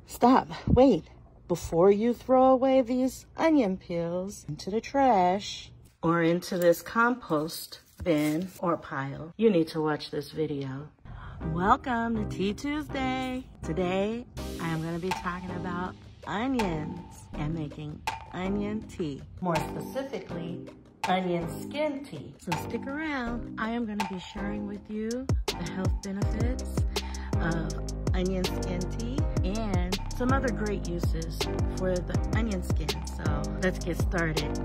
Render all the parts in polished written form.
Stop, wait. Before you throw away these onion peels into the trash or into this compost bin or pile, you need to watch this video. Welcome to Tea Tuesday. Today, I am going to be talking about onions and making onion tea. More specifically, onion skin tea. So stick around. I am going to be sharing with you the health benefits of onion skin tea and some other great uses for the onion skin. So let's get started.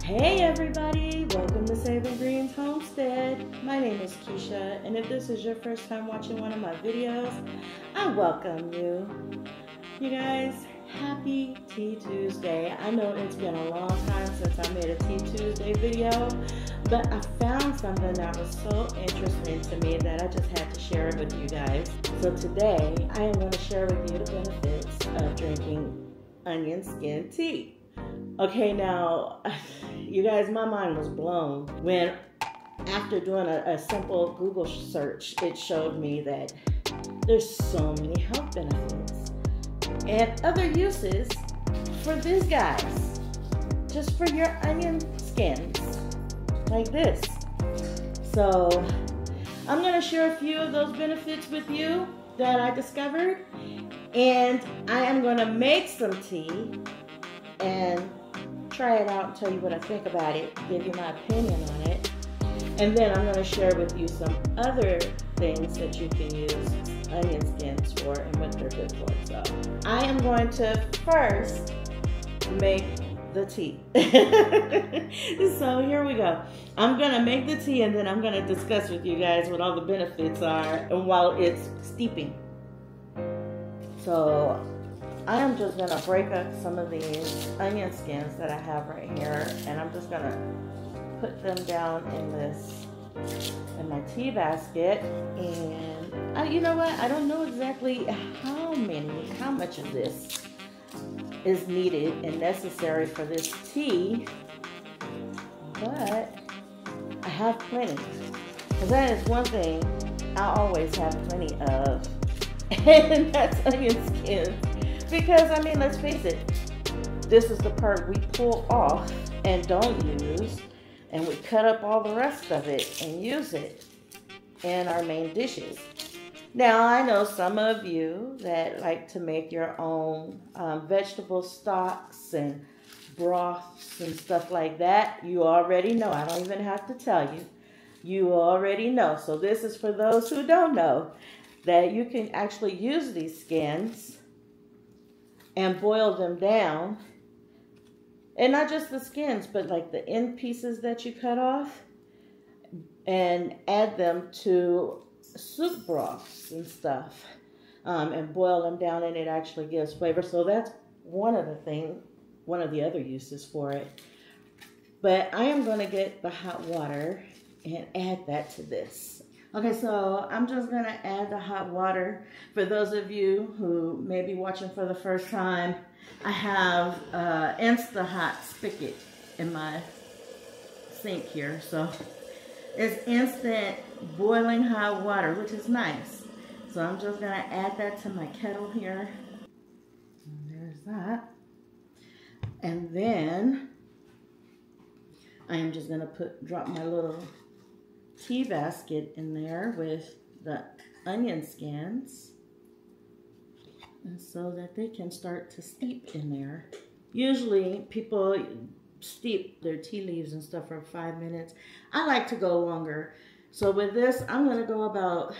Hey everybody, welcome to Saving Greens Homestead. My name is Keisha, and if this is your first time watching one of my videos, I welcome you. You guys, happy Tea Tuesday. I know it's been a long time since I made a Tea Tuesday video, but I found something that was so interesting to me that I just had to share it with you guys. So today, I am going to share with you the benefits of drinking onion skin tea. Okay, now, you guys, my mind was blown when, after doing a simple Google search, it showed me that there's so many health benefits and other uses for these guys, just for your onion skins, like this. So, I'm going to share a few of those benefits with you that I discovered, and I am going to make some tea and try it out and tell you what I think about it, give you my opinion on it, and then I'm going to share with you some other things that you can use onion skins for and what they're good for. So I am going to first make the tea. So here we go. I'm going to make the tea and then I'm going to discuss with you guys what all the benefits are and while it's steeping. So I am just going to break up some of these onion skins that I have right here, and I'm just going to put them down in my tea basket. And you know what? I don't know exactly how much of this is needed and necessary for this tea, but I have plenty. Because that is one thing I always have plenty of, and that's onion skins. Because, I mean, let's face it, this is the part we pull off and don't use, and we cut up all the rest of it and use it in our main dishes. Now, I know some of you that like to make your own vegetable stocks and broths and stuff like that. You already know. I don't even have to tell you. You already know. So this is for those who don't know, that you can actually use these skins and boil them down, and not just the skins, but like the end pieces that you cut off, and add them to soup broths and stuff, and boil them down, and it actually gives flavor. So that's one of the other uses for it. But I am going to get the hot water and add that to this. Okay, so I'm just going to add the hot water. For those of you who may be watching for the first time, I have Insta-Hot spigot in my sink here. So it's instant boiling hot water, which is nice. So I'm just going to add that to my kettle here. And there's that. And then I am just going to drop my little tea basket in there with the onion skins, and so that they can start to steep in there. Usually people steep their tea leaves and stuff for 5 minutes. I like to go longer. So with this, I'm going to go about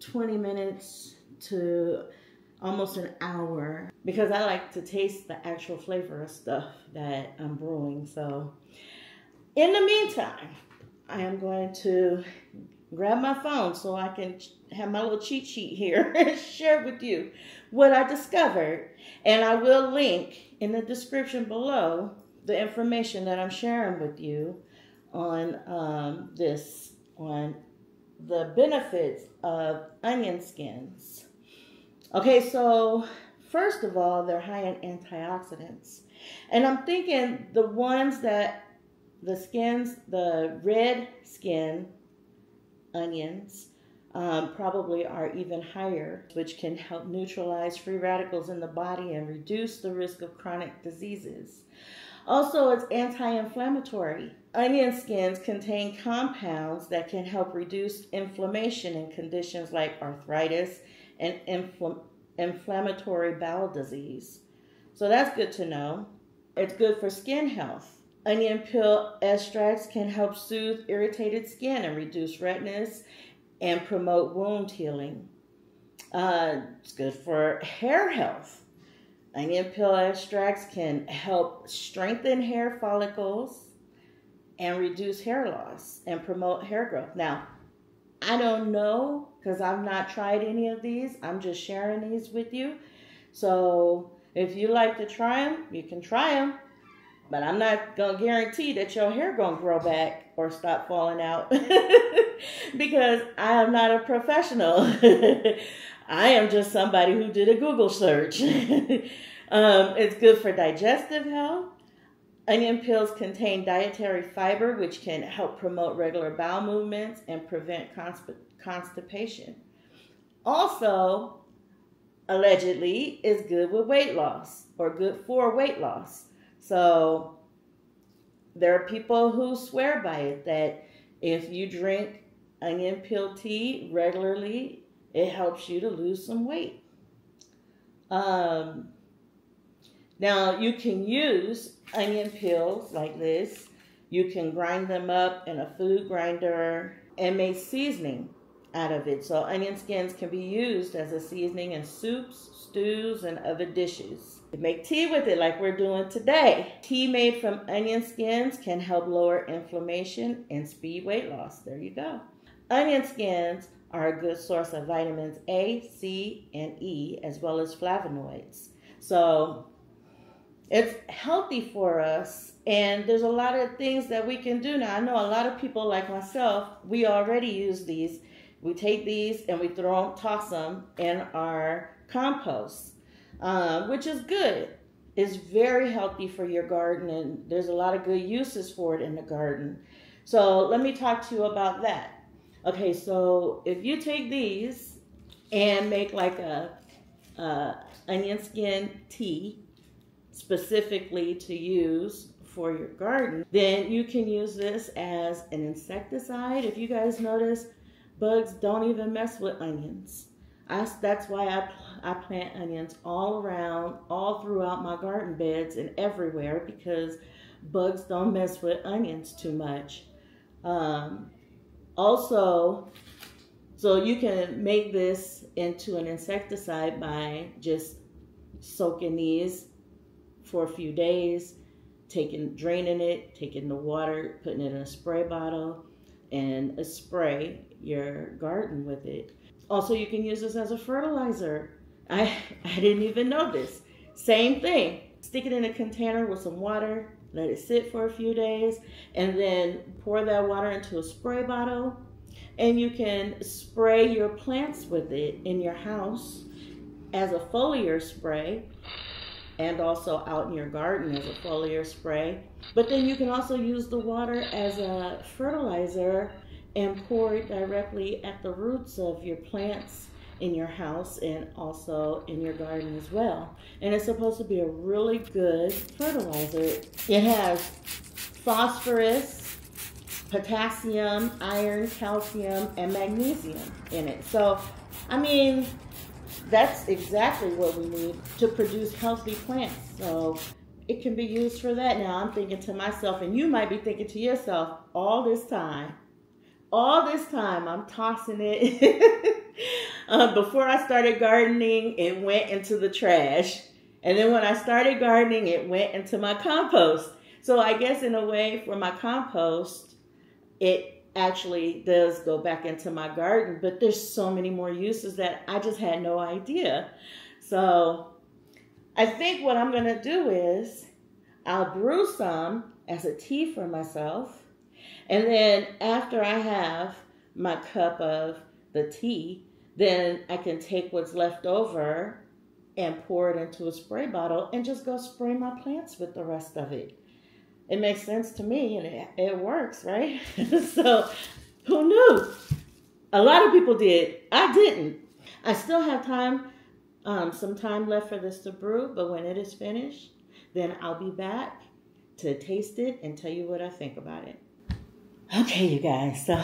20 minutes to almost an hour, because I like to taste the actual flavor of stuff that I'm brewing. So in the meantime, I am going to grab my phone so I can have my little cheat sheet here and share with you what I discovered. And I will link in the description below the information that I'm sharing with you on on the benefits of onion skins. Okay, so first of all, they're high in antioxidants. And I'm thinking the skins, the red skin onions probably are even higher, which can help neutralize free radicals in the body and reduce the risk of chronic diseases. Also, it's anti-inflammatory. Onion skins contain compounds that can help reduce inflammation in conditions like arthritis and inflammatory bowel disease. So that's good to know. It's good for skin health. Onion peel extracts can help soothe irritated skin and reduce redness and promote wound healing. It's good for hair health. Onion peel extracts can help strengthen hair follicles and reduce hair loss and promote hair growth. Now, I don't know because I've not tried any of these. I'm just sharing these with you. So if you like to try them, you can try them. But I'm not going to guarantee that your hair going to grow back or stop falling out because I am not a professional. I am just somebody who did a Google search. It's good for digestive health. Onion peels contain dietary fiber, which can help promote regular bowel movements and prevent constipation. Also, allegedly, is good with weight loss or good for weight loss. So there are people who swear by it that if you drink onion peel tea regularly, it helps you to lose some weight. Now, you can use onion peels like this. You can grind them up in a food grinder and make seasoning out of it. So onion skins can be used as a seasoning in soups, stews, and other dishes. You make tea with it like we're doing today. Tea made from onion skins can help lower inflammation and speed weight loss. There you go. Onion skins are a good source of vitamins A, C, and E, as well as flavonoids. So it's healthy for us, and there's a lot of things that we can do now. I know a lot of people like myself, we already use these. We take these and we toss them in our compost, which is good. It's very healthy for your garden, and there's a lot of good uses for it in the garden. So let me talk to you about that. Okay, so if you take these and make like a onion skin tea, specifically to use for your garden, then you can use this as an insecticide. If you guys notice, bugs don't even mess with onions. That's why I plant onions all around, all throughout my garden beds and everywhere, because bugs don't mess with onions too much. Also, so you can make this into an insecticide by just soaking these for a few days, draining it, taking the water, putting it in a spray bottle, and spray your garden with it. Also, you can use this as a fertilizer. I didn't even know this. Same thing. Stick it in a container with some water, let it sit for a few days, and then pour that water into a spray bottle, and you can spray your plants with it in your house as a foliar spray, and also out in your garden as a foliar spray. But then you can also use the water as a fertilizer and pour it directly at the roots of your plants in your house and also in your garden as well. And it's supposed to be a really good fertilizer. It has phosphorus, potassium, iron, calcium, and magnesium in it. So, I mean, that's exactly what we need to produce healthy plants. So it can be used for that. Now I'm thinking to myself, and you might be thinking to yourself, all this time I'm tossing it. Before I started gardening, it went into the trash. And then when I started gardening, it went into my compost. So I guess in a way for my compost, it actually does go back into my garden, but there's so many more uses that I just had no idea. So I think what I'm going to do is I'll brew some as a tea for myself. And then after I have my cup of the tea, then I can take what's left over and pour it into a spray bottle and just go spray my plants with the rest of it. It makes sense to me, and it works, right? So, who knew? A lot of people did. I didn't. I still have time, some time left for this to brew, but when it is finished, then I'll be back to taste it and tell you what I think about it. Okay, you guys, so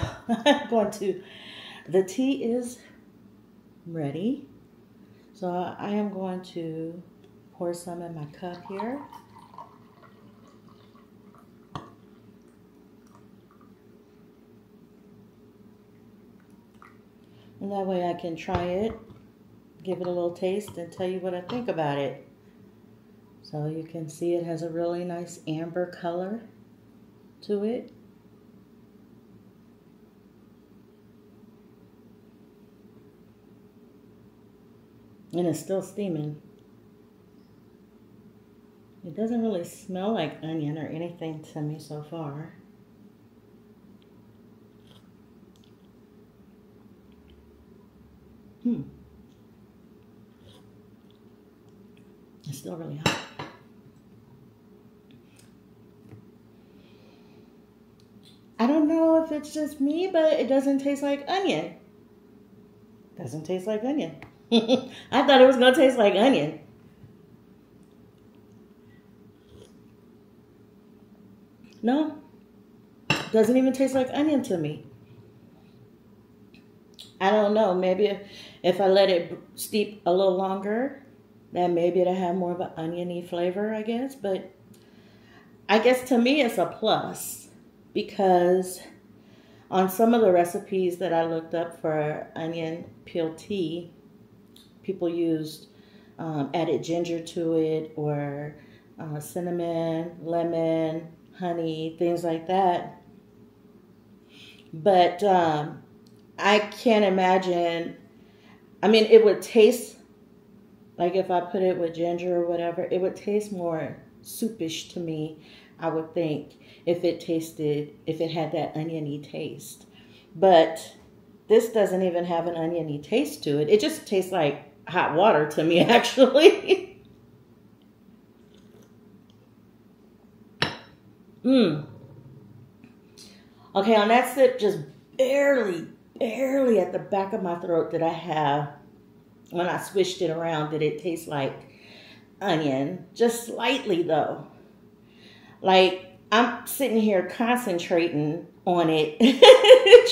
the tea is ready. So I am going to pour some in my cup here. And that way I can try it, give it a little taste, and tell you what I think about it. So you can see it has a really nice amber color to it. And it's still steaming. It doesn't really smell like onion or anything to me so far. It's still really hot. I don't know if it's just me, but it doesn't taste like onion. Doesn't taste like onion. I thought it was going to taste like onion. No, doesn't even taste like onion to me. I don't know, maybe if I let it steep a little longer, then maybe it'll have more of an oniony flavor, I guess. But I guess to me it's a plus, because on some of the recipes that I looked up for onion peel tea, people used added ginger to it, or cinnamon, lemon, honey, things like that. But I can't imagine, I mean, it would taste like, if I put it with ginger or whatever, it would taste more soupish to me, I would think, if it had that oniony taste. But this doesn't even have an oniony taste to it. It just tastes like hot water to me, actually. Okay, on that sip, just barely at the back of my throat did I have, when I swished it around, did it taste like onion. Just slightly, though. Like, I'm sitting here concentrating on it,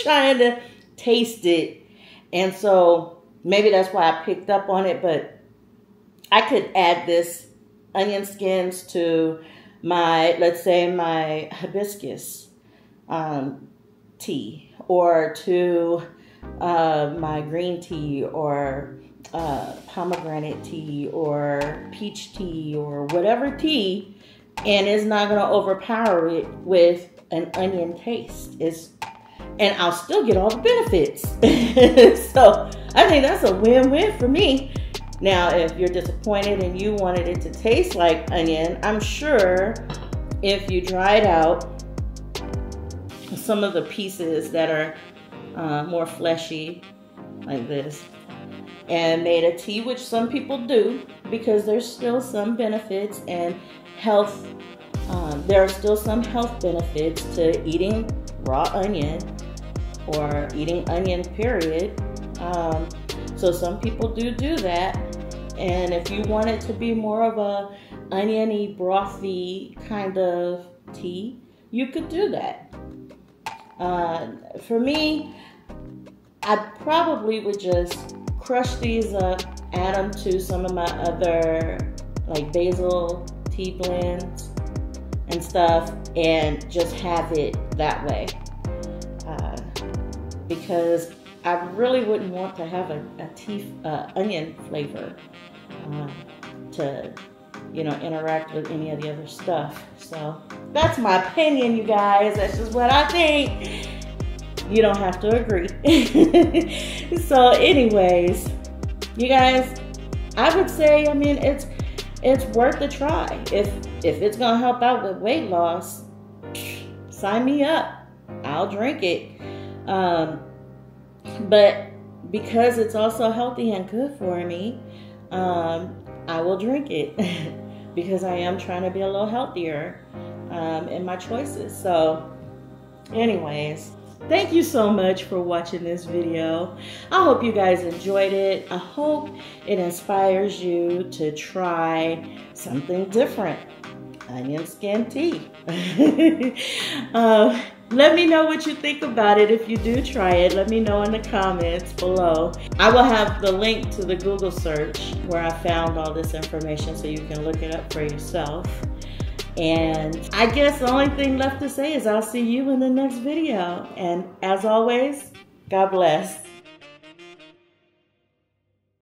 trying to taste it. And so maybe that's why I picked up on it, but I could add this onion skins to my, let's say, my hibiscus tea, or to my green tea, or pomegranate tea, or peach tea, or whatever tea, and it's not going to overpower it with an onion taste. And I'll still get all the benefits. So I think that's a win-win for me. Now, if you're disappointed and you wanted it to taste like onion, I'm sure if you dried out some of the pieces that are more fleshy, like this, and made a tea, which some people do, because there's still some benefits and health. There are still some health benefits to eating raw onion, or eating onion, period. So some people do that. And if you want it to be more of a oniony, brothy kind of tea, you could do that. For me, I probably would just crush these up, add them to some of my other like basil tea blends and stuff, and just have it that way. Because I really wouldn't want to have a onion flavor to, interact with any of the other stuff. So that's my opinion, you guys. That's just what I think. You don't have to agree. So anyways, you guys, I would say, I mean, it's worth a try. If it's gonna help out with weight loss, sign me up. I'll drink it. But because it's also healthy and good for me, I will drink it because I am trying to be a little healthier in my choices. So anyways, Thank you so much for watching this video. I hope you guys enjoyed it. I hope it inspires you to try something different. Onion skin tea. Let me know what you think about it. If you do try it, let me know in the comments below. I will have the link to the Google search where I found all this information so you can look it up for yourself. And I guess the only thing left to say is I'll see you in the next video. And as always, God bless.